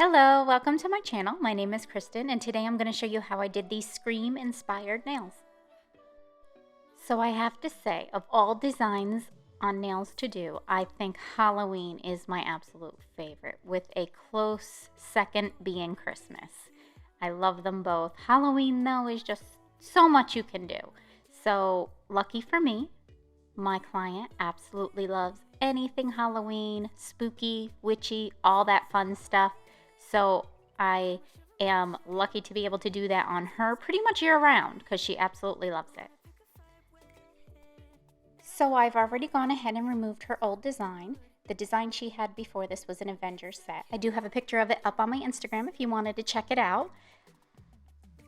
Hello, welcome to my channel. My name is Kristen and today I'm going to show you how I did these Scream inspired nails. So I have to say, of all designs on nails to do, I think Halloween is my absolute favorite, with a close second being Christmas. I love them both. Halloween though is just so much you can do. So lucky for me, my client absolutely loves anything Halloween, spooky, witchy, all that fun stuff. So I am lucky to be able to do that on her pretty much year round because she absolutely loves it. So I've already gone ahead and removed her old design. The design she had before this was an Avengers set. I do have a picture of it up on my Instagram if you wanted to check it out.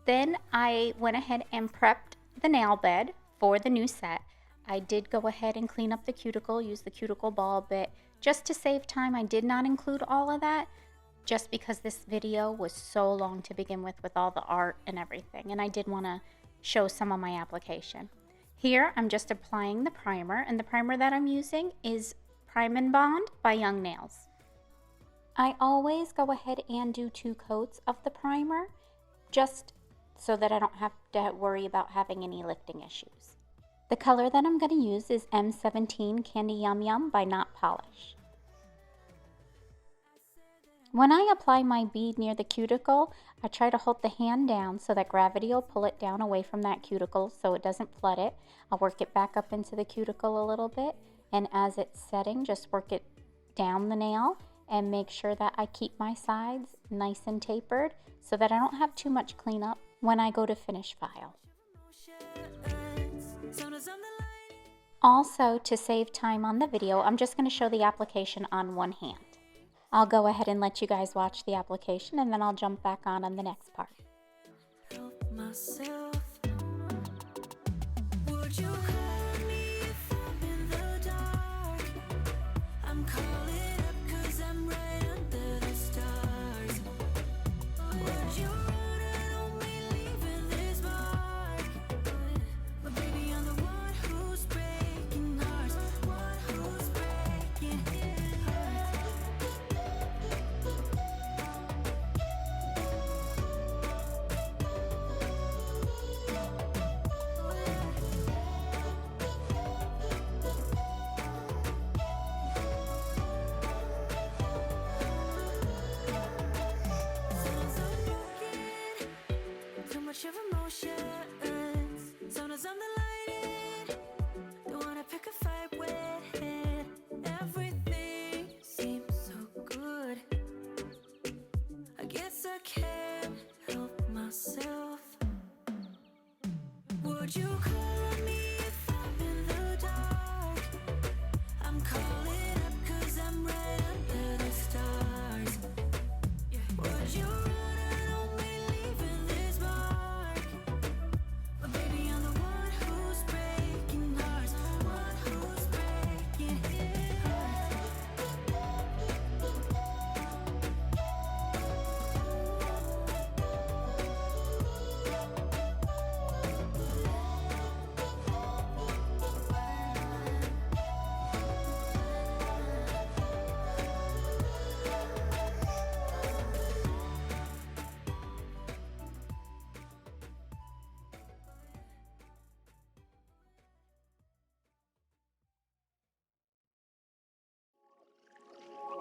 Then I went ahead and prepped the nail bed for the new set. I did go ahead and clean up the cuticle, use the cuticle ball bit. Just to save time, I did not include all of that, just because this video was so long to begin with all the art and everything, and I did want to show some of my application. Here I'm just applying the primer, and the primer that I'm using is Prime and Bond by Young Nails. I always go ahead and do 2 coats of the primer, just so that I don't have to worry about having any lifting issues. The color that I'm going to use is M17 Candy Yum Yum by Notpolish. When I apply my bead near the cuticle, I try to hold the hand down so that gravity will pull it down away from that cuticle so it doesn't flood it. I'll work it back up into the cuticle a little bit, and as it's setting, just work it down the nail and make sure that I keep my sides nice and tapered so that I don't have too much cleanup when I go to finish file. Also, to save time on the video, I'm just going to show the application on one hand. I'll go ahead and let you guys watch the application, and then I'll jump back on the next part. Would you call me if I'm in the dark? I'm calling up 'cause I'm right under the stars. Would you run and only leaving this mark? But baby, I'm the one who's breaking hearts, one who's breaking hearts.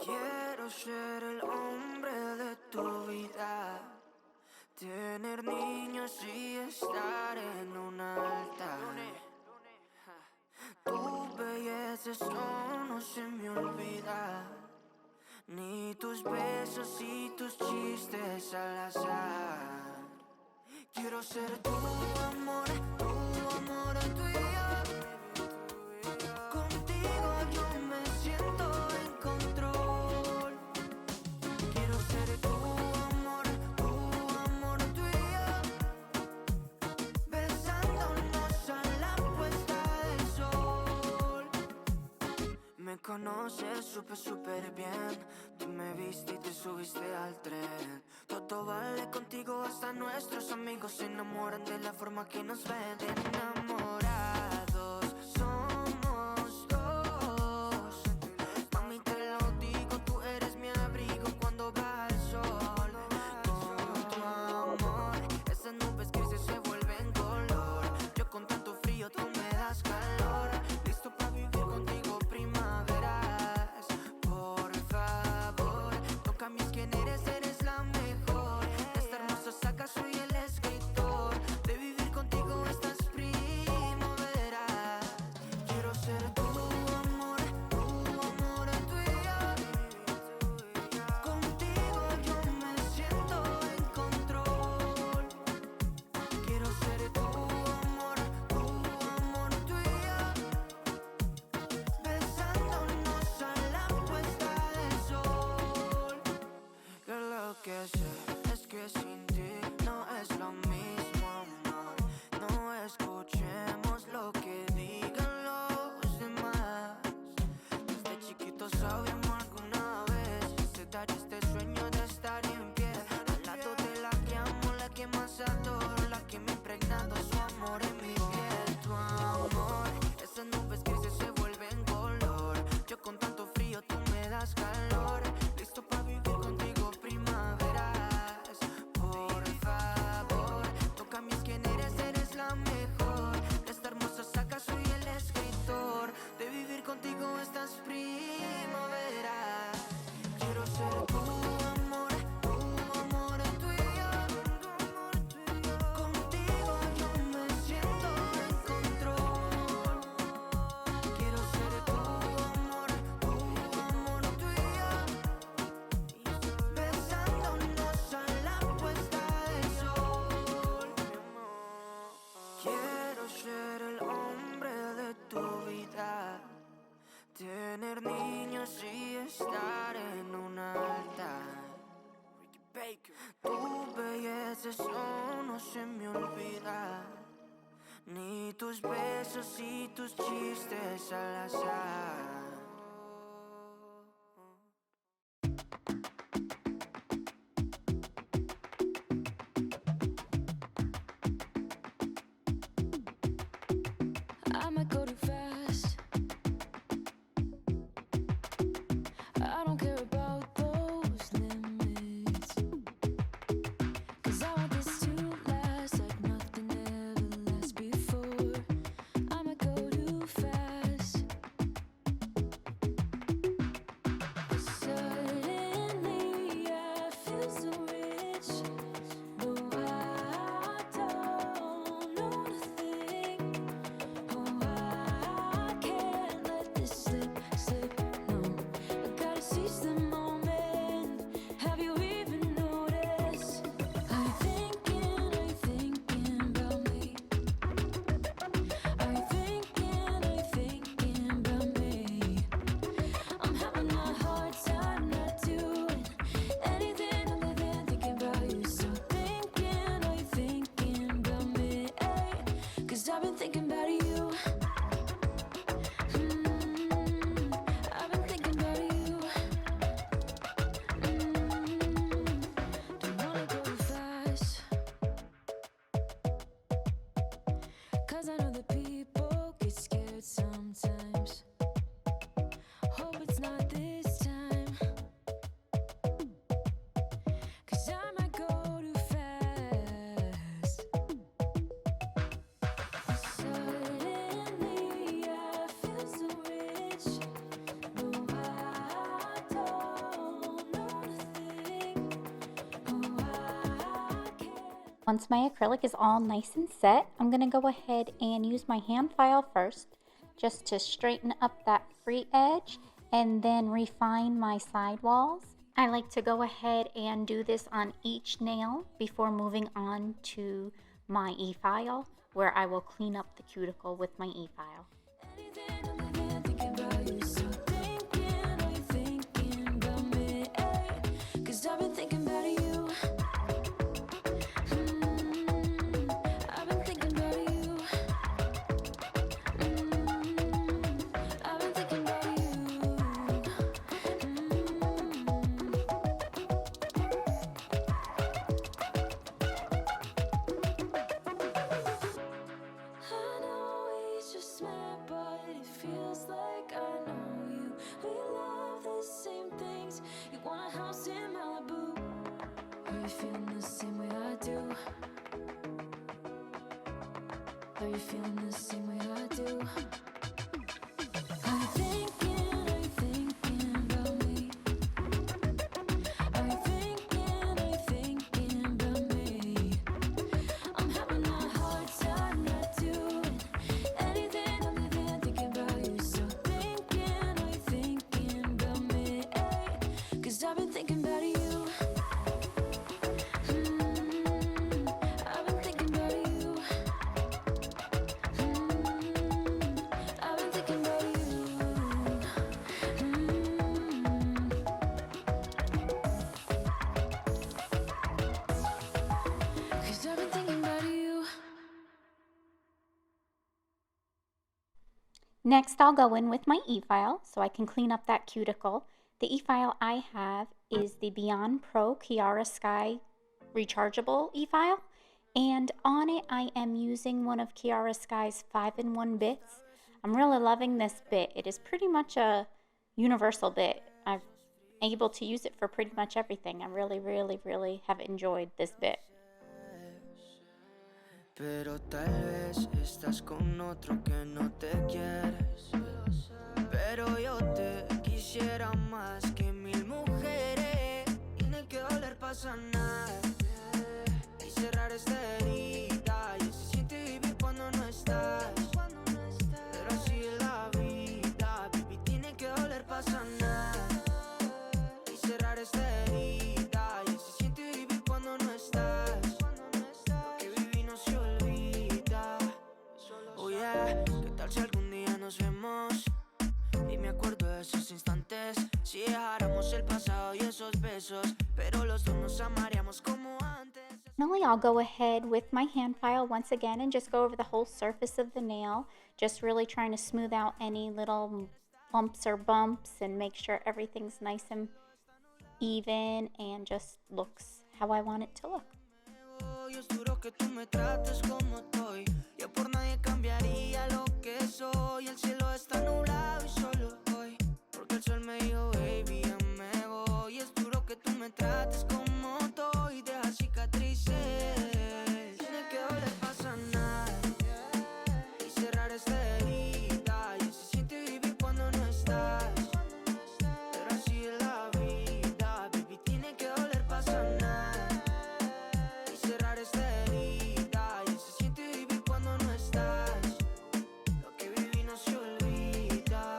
Quiero ser el hombre de tu vida, tener niños y estar en un altar. Tu belleza eso no se me olvida, ni tus besos y tus chistes al azar. Quiero ser tu amor tuyo. Contigo yo me siento en control. Quiero ser tu amor tuyo. Besándonos a la puesta del sol. Me conoces súper bien. Tú me viste y te subiste al tren. Todo vale contigo, hasta nuestros amigos se enamoran de la forma que nos ven. Enamorados somos dos. Mami, te lo digo, tú eres mi abrigo cuando va el sol. que sé es que sin ti no es lo mismo, amor. No escuchemos lo que digan los demás. Desde chiquitos sabíamos alguna vez se dar este sueño de estar en pie al lado de la que amo, la que más adoro, la que me ha impregnado su amor en mi piel. Tu amor, esas nubes grises se vuelven color. Yo con tanto frío, tú me das calor. Listo para vivir contigo primaveras. Por favor, toca mis quién eres la mejor. De esta hermosa saga soy el escritor. De vivir contigo estas primaveras. Quiero ser tu amor tuyo. Contigo yo me siento en control. Quiero ser tu amor tuyo. Besándonos a la puesta del sol. Quiero ser el hombre de tu vida. Tener niños y estar en un altar. Tu belleza, eso no se me olvida. Ni tus besos y tus chistes al azar. I might go too fast. I don't care about those limits. 'Cause I want this to last like nothing ever lasts before. I might go too fast. But suddenly I feel so rich. No, I don't know nothing. Oh, I can't let this slip. No, I gotta seize the moment. Have you even noticed? Are you thinking about me? Are you thinking about me? I'm having a hard time not doing anything other than thinking about you. So are you thinking about me? 'Cause I've been thinking about you. I've been thinking about you. Don't wanna go fast. 'Cause I know that people get scared sometimes. Hope it's not this time. 'Cause I might go too fast. Suddenly I feel so rich. No, I don't know nothing. Oh, I can't. Once my acrylic is all nice and set, I'm going to go ahead and use my hand file first just to straighten up that free edge and then refine my side walls. I like to go ahead and do this on each nail before moving on to my e-file, where I will clean up the cuticle with my e-file. Anything other than thinking about you. So are you thinking about me? 'Cause I've been thinking about you. I've been thinking about you. I've been thinking about you. I know he's just mad, but it feels like I know you. We love the same things. You want a house in Malibu. Are you feeling the same way I do? Are you feeling the same way I do? Are you thinking about me? Are you thinking about me? I'm having a hard time not doing anything other than thinking about you. So are you thinking about me? 'Cause I've been thinking about you. I've been thinking about you. I've been thinking about you. Next, I'll go in with my e-file so I can clean up that cuticle. The e-file I have is the Beyond Pro Kiara Sky rechargeable e-file, and on it I am using one of Kiara Sky's 5-in-1 bits. I'm really loving this bit. It is pretty much a universal bit. I'm able to use it for pretty much everything. I really have enjoyed this bit. Pero tal vez estás con otro que no te quieres. Pero yo te quisiera más que 1000 mujeres. Y no hay que doler pa' sanar y cerrar esta herida. Y se siente vivir cuando no estás. Pero así es la vida, baby, tiene que doler pa' sanar y cerrar esta herida. Y se siente vivir cuando no estás. Lo que viví no se olvida. Oh yeah, ¿qué tal si algún día nos vemos? Y me acuerdo de esos instantes. Si dejáramos el pasado y esos besos, pero los dos nos amaríamos como antes. Finally, I'll go ahead with my hand file once again and just go over the whole surface of the nail, just really trying to smooth out any little lumps or bumps and make sure everything's nice and even and just looks how I want it to look. Y es duro que tú me trates como estoy. Yo por nadie cambiaría lo que soy. El cielo está nublado y solo hoy, porque el sol me dijo, baby, ya me voy. Y es duro que tú me trates como estoy. Deja cicatrices. Tiene que doler pa' sanar y cerrar esta herida. Y se siente vivir cuando no estás. Pero así es la vida, baby, tiene que doler pa' sanar y cerrar esta herida. Y se siente vivir cuando no estás. Lo que viví no se olvida.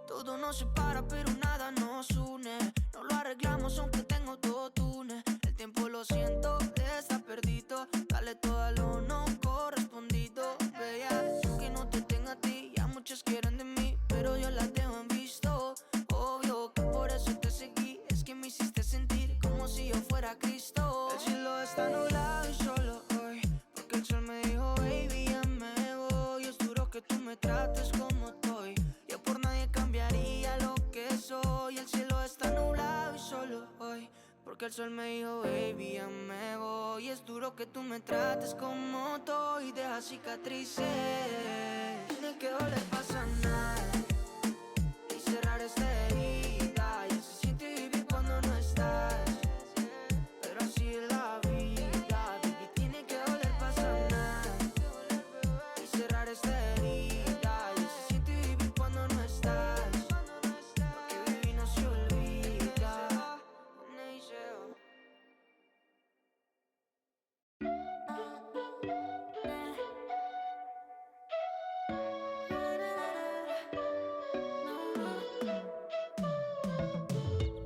Todo nos separa pero nada nos une. No lo arreglamos aunque tengo autotune. El tiempo lo siento, está perdido. Dale todo a lo no correspondido. Vea, que no te tenga a ti. Ya muchos quieren de mí, pero yo las dejo en visto. Obvio que por eso te seguí. Es que me hiciste sentir como si yo fuera Cristo. El cielo está nublado y solo hoy, porque el sol me dijo, baby, ya me voy. Es duro que tú me trates como estoy. Yo por nadie cambiaría lo que soy. El cielo está nublado y solo hoy, porque el sol me dijo, baby, ya me voy. Es duro que tú me trates como estoy. Deja cicatrices. Tiene que doler pa' sanar y cerrar esta herida. Y se siente vivir cuando no estás. Pero así es la vida, baby, tiene que doler pa' sanar y cerrar esta herida. Y se siente vivir cuando no estás. Lo que viví no se olvida.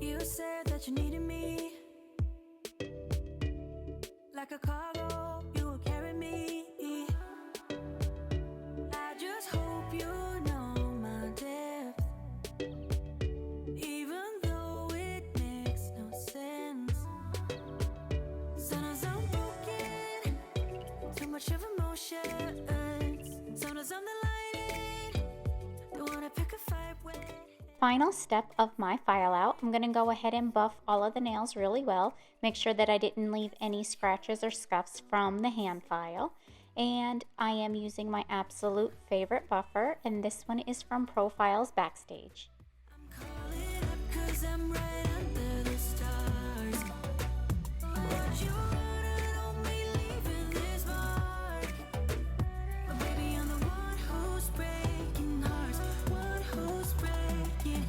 You said that you needed me like a cargo, you will carry me. I just hope you know my depth, even though it makes no sense. Sometimes I'm broken, too much of emotions. Sometimes I'm the lightning, don't wanna pick a fight with. Final step of my file out, I'm going to go ahead and buff all of the nails really well. Make sure that I didn't leave any scratches or scuffs from the hand file. And I am using my absolute favorite buffer, and this one is from Profiles Backstage. Calling up 'cause I'm right under the stars. What you wrote on me, leaving this mark. But baby, I'm the one who's breaking hearts, one who's breaking.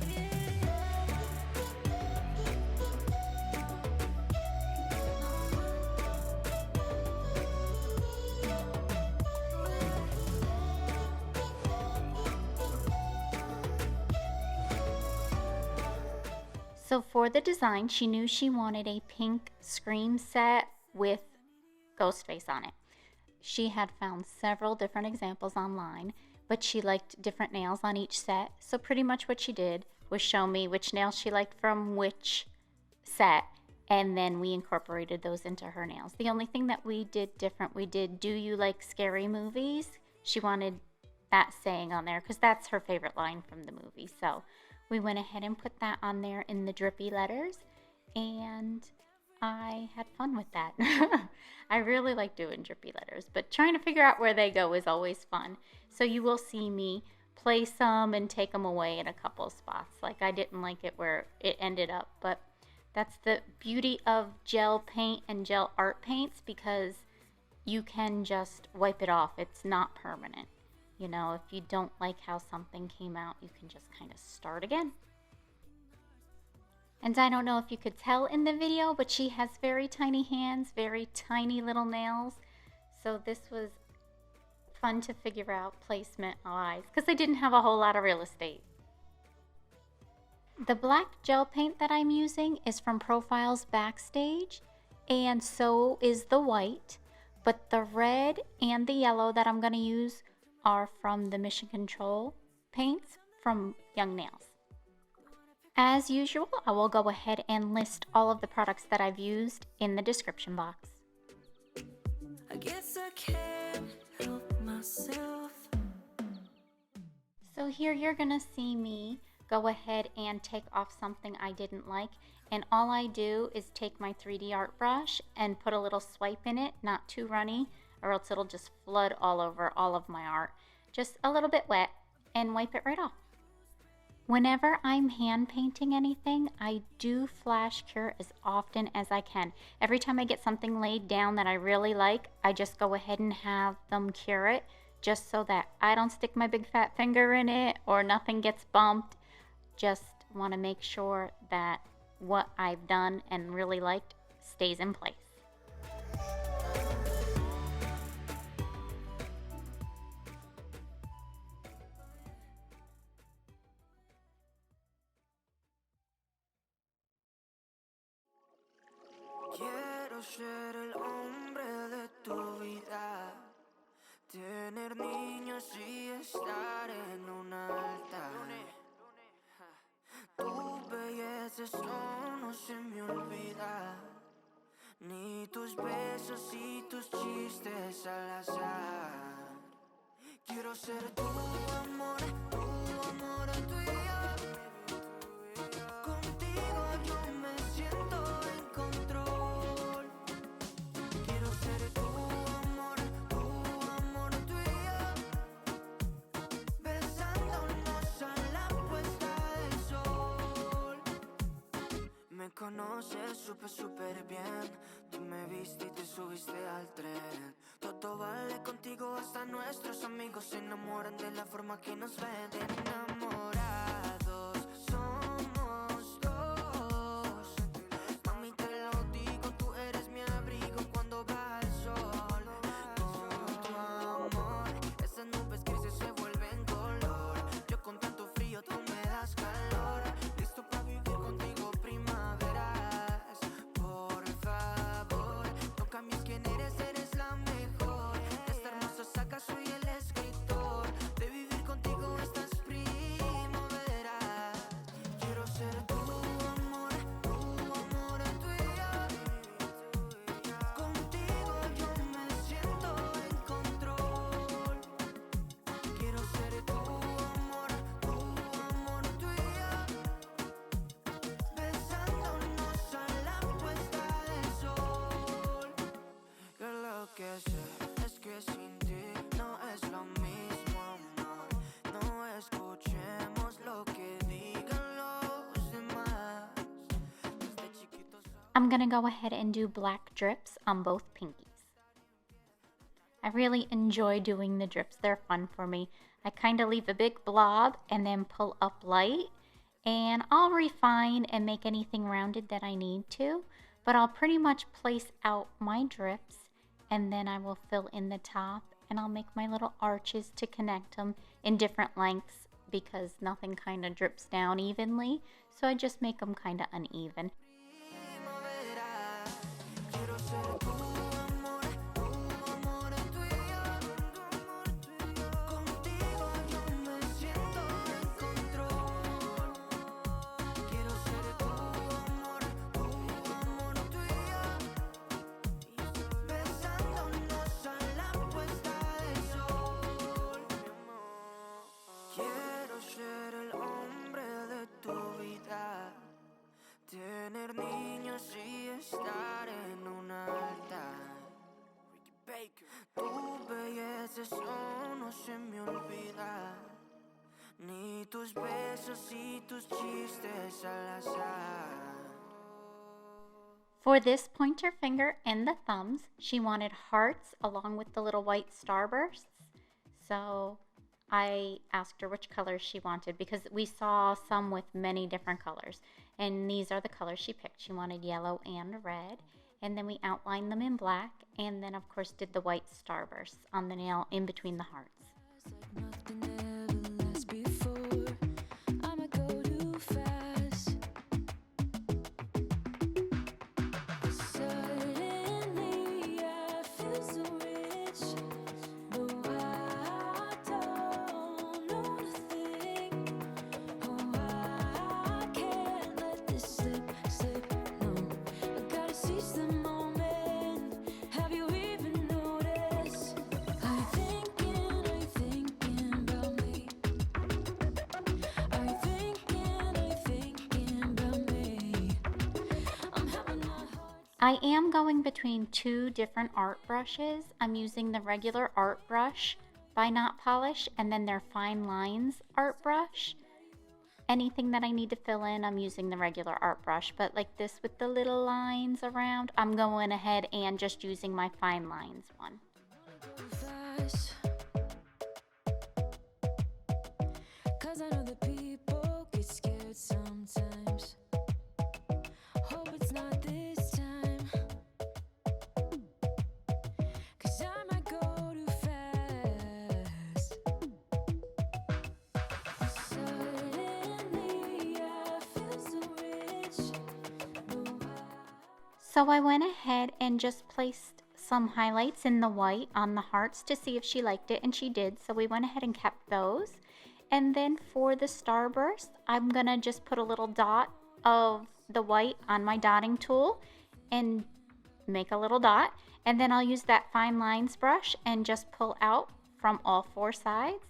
So for the design, she knew she wanted a pink scream set with Ghostface on it. She had found several different examples online, but she liked different nails on each set. So pretty much what she did was show me which nails she liked from which set, and then we incorporated those into her nails. The only thing that we did different, we did Do You Like Scary Movies? She wanted that saying on there because that's her favorite line from the movie. So we went ahead and put that on there in the drippy letters, and I had fun with that. I really like doing drippy letters, but trying to figure out where they go is always fun. So you will see me place them and take them away in a couple spots. Like I didn't like it where it ended up, but that's the beauty of gel paint and gel art paints, because you can just wipe it off. It's not permanent. You know, if you don't like how something came out, you can just kind of start again. And I don't know if you could tell in the video, but she has very tiny hands, very tiny little nails. So this was fun to figure out placement-wise, because I didn't have a whole lot of real estate. The black gel paint that I'm using is from Profile's Backstage, and so is the white. But the red and the yellow that I'm going to use are from the Mission Control paints from Young Nails. As usual, I will go ahead and list all of the products that I've used in the description box. I guess I can't help myself. So here you're going to see me go ahead and take off something I didn't like. And all I do is take my 3D art brush and put a little swipe in it, not too runny, or else it'll just flood all over all of my art. Just a little bit wet, and wipe it right off. Whenever I'm hand painting anything, I do flash cure as often as I can. Every time I get something laid down that I really like, I just go ahead and have them cure it, just so that I don't stick my big fat finger in it or nothing gets bumped. Just want to make sure that what I've done and really liked stays in place. Quiero ser el hombre de tu vida, tener niños y estar en un altar. Tu belleza esto no se me olvida, ni tus besos y tus chistes al azar. Quiero ser tu amor tuyo. Contigo yo me siento en control. Quiero ser tu amor tuyo. Besándonos a la puesta del sol. Me conoces súper bien. Tú me viste y te subiste al tren. Todo vale contigo, hasta nuestros amigos se enamoran de la forma que nos ven. Enamorados somos dos. Mami, te lo digo, tú eres mi abrigo cuando va el sol. Con tu amor, esas nubes grises se vuelven color. Yo con tanto frío, tú me das calor. Listo para vivir contigo primaveras. Por favor, no cambies quién eres, eres la mejor. De esta hermosa saga soy el escritor. De vivir contigo estas primaveras. Quiero ser tu amor tuyo. Contigo yo me siento en control. Quiero ser tu amor tuyo. Besándonos a la puesta del sol. Yo lo que sé es que sin ti no es lo mismo, amor. No escuchemos lo que digan los demás. Desde chiquitos. I'm going to go ahead and do black drips on both pinkies. I really enjoy doing the drips. They're fun for me. I kind of leave a big blob and then pull up light, and I'll refine and make anything rounded that I need to, but I'll pretty much place out my drips, and then I will fill in the top, and I'll make my little arches to connect them in different lengths because nothing kind of drips down evenly, so I just make them kind of uneven. Primavera. Quiero ser tu amor tuyo. Contigo yo me siento en control. Quiero ser tu amor tuyo. Besándonos a la puesta del sol. tus besos y tus chistes al azar. For this pointer finger and the thumbs, she wanted hearts along with the little white starbursts. So I asked her which colors she wanted because we saw some with many different colors. And these are the colors she picked. She wanted yellow and red. And then we outlined them in black. And then, of course, did the white starbursts on the nail in between the hearts. Nothing ever lasts before. I'ma go too fast. Suddenly I feel so rich. No, I don't know nothing. Oh, I can't let this slip. No, I gotta seize the moment. Have you even noticed? I'm thinking about me. I'm thinking about me. I'm having a hard I am going between two different art brushes. I'm using the regular art brush by Notpolish and then their fine lines art brush. Anything that I need to fill in, I'm using the regular art brush, but like this with the little lines around, I'm going ahead and just using my fine lines one. fast. 'Cause I know that people get scared sometimes. Hope it's not this time. 'Cause I might go too fast. Suddenly I feel so rich. So I went ahead and just placed some highlights in the white on the hearts to see if she liked it, and she did. So we went ahead and kept those. And then for the starburst, I'm gonna just put a little dot of the white on my dotting tool and make a little dot. And then I'll use that fine lines brush and just pull out from all four sides.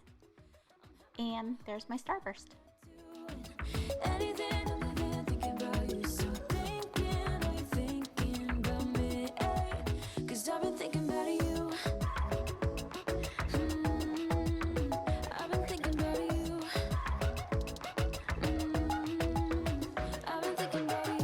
And there's my starburst. Anything I'm living, thinking about you. So thinking about me. 'Cause I've been thinking about you. I've been thinking about you. I've been thinking about you.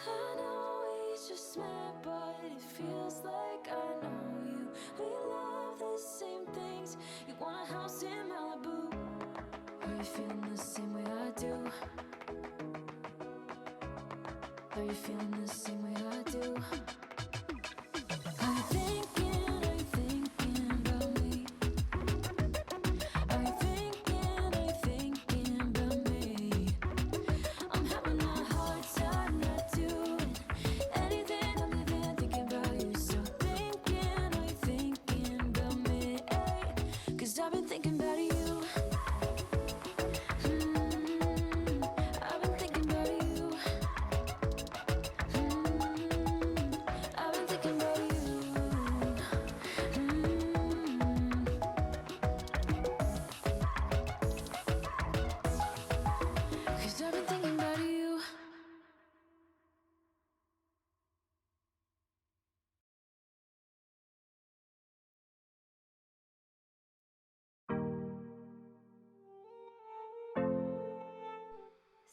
I know we just met, but it feels like I know you. We love the same things. You want a house in Malibu. Are you feeling the same way I do? Are you feeling the same way I do? I'm thinking about me. I'm thinking about me. I'm having a hard time not doing anything. I'm living, thinking about you. So thinking about me. 'Cause I've been thinking about you. I've been thinking about you. I've been thinking about you. Cause I've been thinking about you.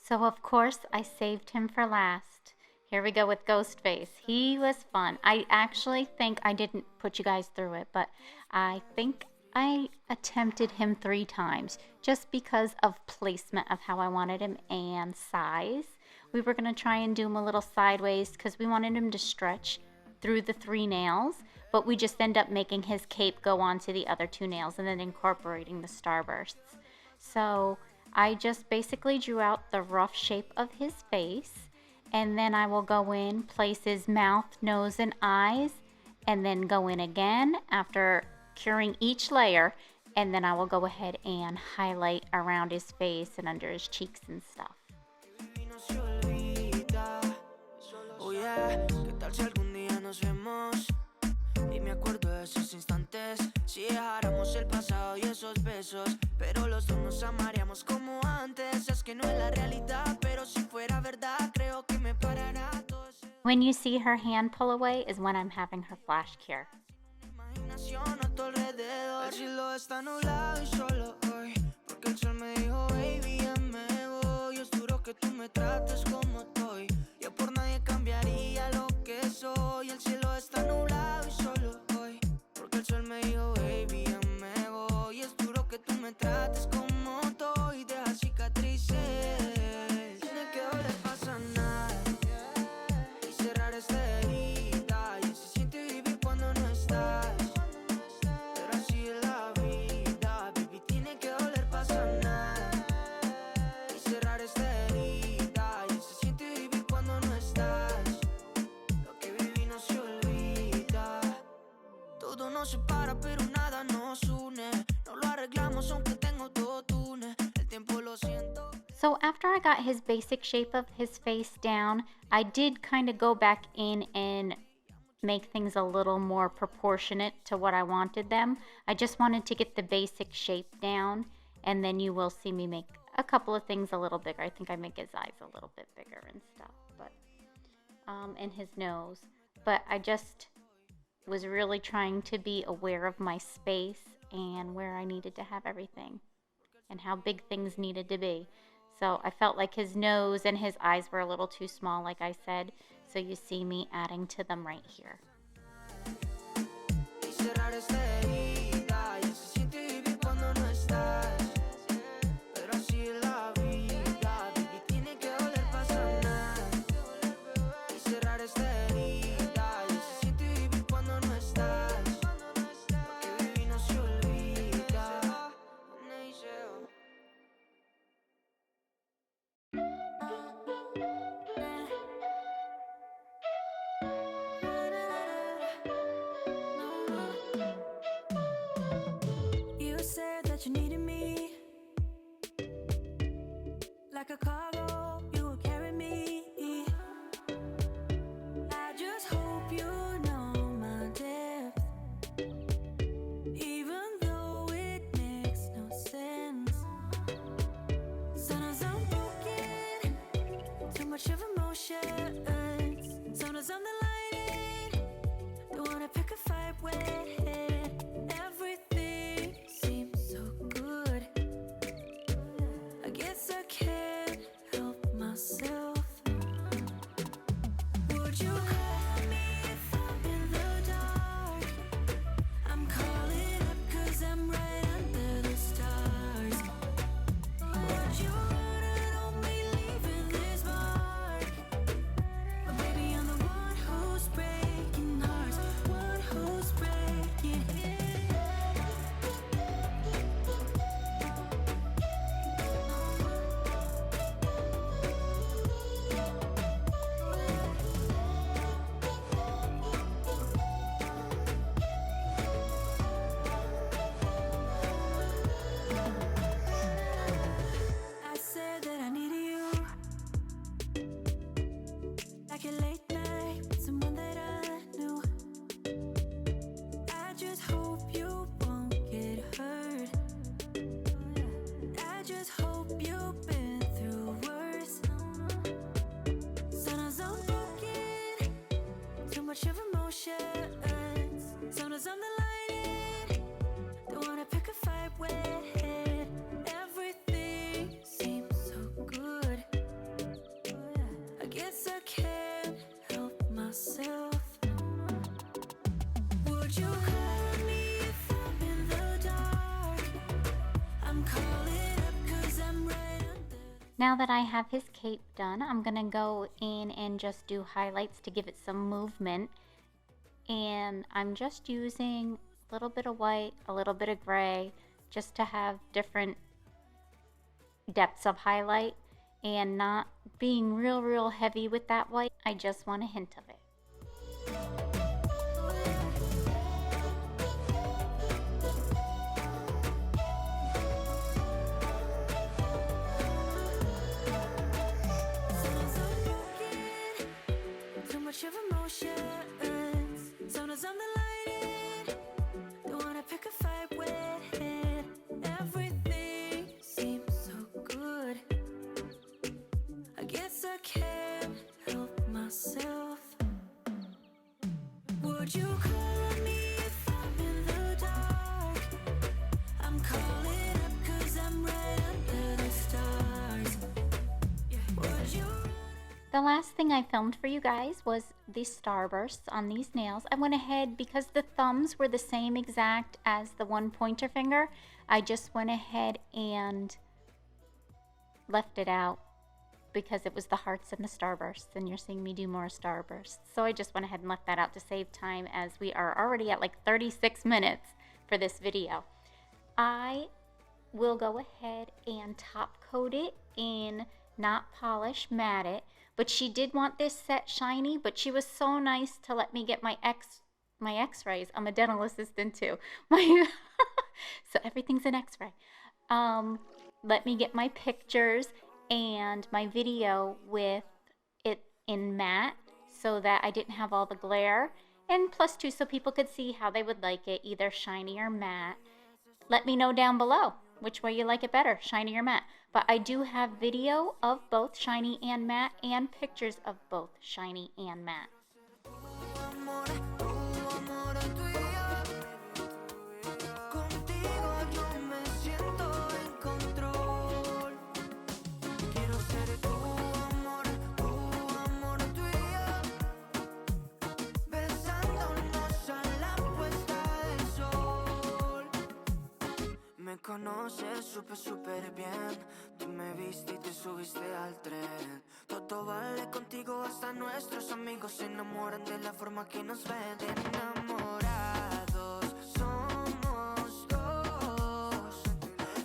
So of course I saved him for last. Here we go with Ghostface. He was fun. I actually think I didn't put you guys through it, but I think I attempted him 3 times just because of placement of how I wanted him and size. We were going to try and do him a little sideways because we wanted him to stretch through the 3 nails, but we just end up making his cape go onto the other 2 nails and then incorporating the starbursts. So I just basically drew out the rough shape of his face, and then I will go in, place his mouth, nose, and eyes, and then go in again after curing each layer, and then I will go ahead and highlight around his face and under his cheeks and stuff. Y no se olvida. Oh yeah, ¿qué tal si algún día nos vemos? Y me acuerdo de esos instantes. Si dejáramos el pasado y esos besos, pero los dos nos amaríamos como antes. Es que no es la realidad, pero si fuera verdad, creo que me parará todo ese. When you see her hand pull away is when I'm having her flash cure. Imaginación a tu alrededor. El cielo está nublado y solo hoy, porque el sol me dijo, baby, ya me voy. Es duro que tú me trates como estoy. Yo por nadie cambiaría lo que soy. El cielo está nublado y solo hoy, porque el sol me dijo, baby, ya me voy. Es duro que tú me trates como estoy. Deja cicatrices. Tiene que doler pa' sanar y cerrar esta herida. Y se siente vivir cuando no estás. Pero así es la vida, baby. Tiene que doler pa' sanar y cerrar esta herida. Y se siente vivir cuando no estás. Lo que viví no se olvida. Todo nos separa, pero nada nos une. No lo arreglamos aunque tengo todo tune. El tiempo lo siento. So after I got his basic shape of his face down, I did kind of go back in and make things a little more proportionate to what I wanted them. I just wanted to get the basic shape down, and then you will see me make a couple of things a little bigger. I think I make his eyes a little bit bigger and stuff, but and his nose. But I just was really trying to be aware of my space and where I needed to have everything and how big things needed to be. So I felt like his nose and his eyes were a little too small, like I said. So you see me adding to them right here. Y cerrar esta herida. Y se siente vivir cuando no estás. Pero así es la vida, baby. Tiene que doler pa' sanar y cerrar esta herida. Y se siente vivir cuando no estás. Lo que viví no se olvida. You said that you needed me like a cargo, you will carry me. I just hope you know my depth, even though it makes no sense. Sometimes I'm broken, too much of emotions. Sometimes I'm the lightning, don't wanna pick a fight with. Everything seems so good. I guess I can't help myself. Would you call me if I'm in the dark? I'm calling up 'cause I'm right under the stars. Would you run on me leaving this mark? But baby, I'm the one who's breaking hearts, one who's breaking it. I said that I needed you like a late night with someone that I knew. I just hope you won't get hurt. I just hope you've been through worse. Sometimes I'm broken, too much of emotions. Sometimes I'm the lightning, don't wanna pick a fight with. Everything seems so good. I guess I can't help myself. Would you call me if I'm in the dark? I'm calling up 'cause I'm right under. Now that I have his cape done, I'm gonna go in and just do highlights to give it some movement. And I'm just using a little bit of white, a little bit of gray, just to have different depths of highlight and not being real heavy with that white. I just want a hint of it. Sometimes I'm broken, too much of emotions. Sometimes I'm the lightning, don't wanna pick a fight with. Everything seems so good. I guess I can't help myself. you call me if I'm in the dark? I'm calling up 'cause I'm right under the stars. Would you? The last thing I filmed for you guys was the starbursts on these nails. I went ahead, because the thumbs were the same exact as the one pointer finger, I just went ahead and left it out because it was the hearts and the starbursts, and you're seeing me do more starbursts. So I just went ahead and left that out to save time, as we are already at like 36 minutes for this video. I will go ahead and top coat it in Notpolish Matte It, but she did want this set shiny, but she was so nice to let me get my x-rays. I'm a dental assistant too. So everything's an x-ray. Let me get my pictures and my video with it in matte so that I didn't have all the glare, and plus too, so people could see how they would like it, either shiny or matte. Let me know down below which way you like it better, shiny or matte. But I do have video of both shiny and matte, and pictures of both shiny and matte. Amor, tu amor, tú y yo. Contigo yo me siento en control. Quiero ser tu amor, tú y yo. Besándonos a la puesta del sol. Me conoces súper bien. Tú me viste y te subiste al tren. Todo vale contigo, hasta nuestros amigos se enamoran de la forma que nos ven. Enamorados somos dos.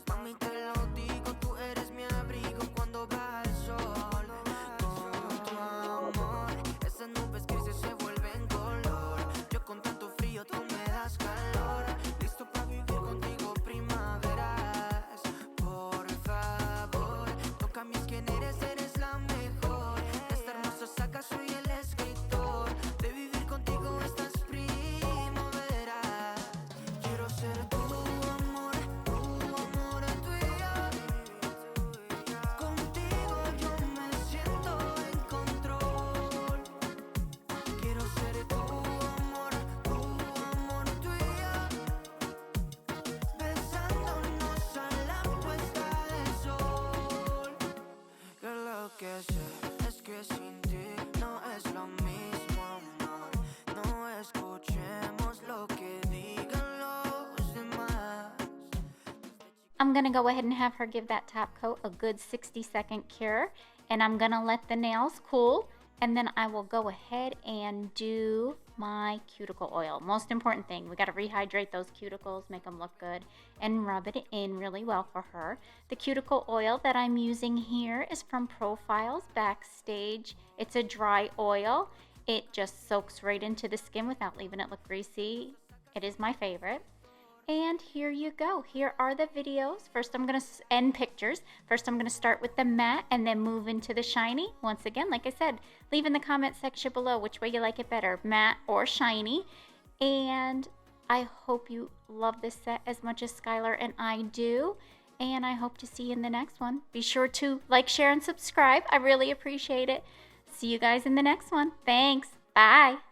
Mami, te lo digo, tú eres mi abrigo cuando va el sol. Con tu amor, esas nubes grises se vuelven color. Yo con tanto frío, tú me das calor. Listo para vivir contigo primaveras. Por favor, no cambies quién eres, eres la mejor. De esta hermosa saga soy el escritor. De vivir contigo estas primaveras. Quiero ser tu amor, tú y yo. Contigo yo me siento en control. Quiero ser tu amor, tú y yo. Besándonos a la puesta del sol. Que lo que sé es que sin ti no es lo mismo, amor. No escuchemos lo que digan los demás. I'm going to go ahead and have her give that top coat a good 60-second cure, and I'm going to let the nails cool, and then I will go ahead and do my cuticle oil. Most important thing, we got to rehydrate those cuticles, make them look good, and rub it in really well for her. The cuticle oil that I'm using here is from Profiles Backstage. It's a dry oil. It just soaks right into the skin without leaving it look greasy. It is my favorite. And here you go. Here are the videos. First I'm going to end pictures. First I'm going to start with the matte and then move into the shiny. Once again, like I said, leave in the comment section below which way you like it better, matte or shiny. And I hope you love this set as much as Skylar and I do. And I hope to see you in the next one. Be sure to like, share, and subscribe. I really appreciate it. See you guys in the next one. Thanks. Bye.